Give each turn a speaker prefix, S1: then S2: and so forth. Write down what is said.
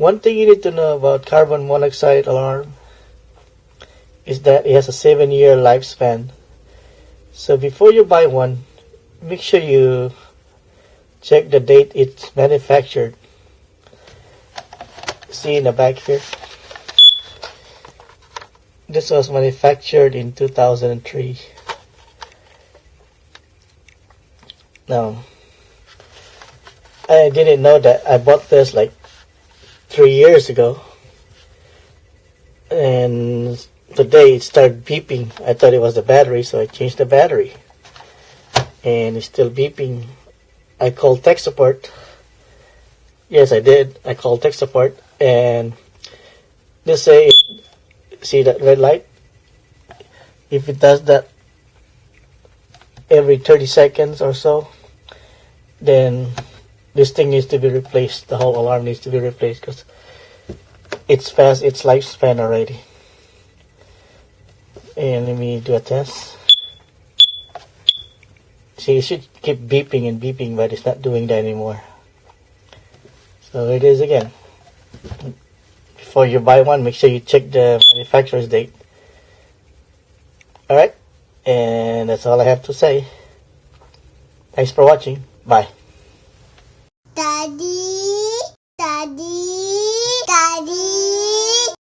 S1: One thing you need to know about carbon monoxide alarm is that it has a 7-year lifespan. So before you buy one, make sure you check the date it's manufactured. See in the back here. This was manufactured in 2003. Now, I didn't know that. I bought this like 3 years ago, and today it started beeping. I thought it was the battery, so I changed the battery, and it's still beeping. I called tech support. Yes, I did. I called tech support, and they say, see that red light? If it does that every 30 seconds or so, then this thing needs to be replaced. The whole alarm needs to be replaced because it's past its lifespan already. And let me do a test. See, it should keep beeping and beeping, but it's not doing that anymore. So it is again. Before you buy one, make sure you check the manufacturer's date. Alright, and that's all I have to say. Thanks for watching. Bye.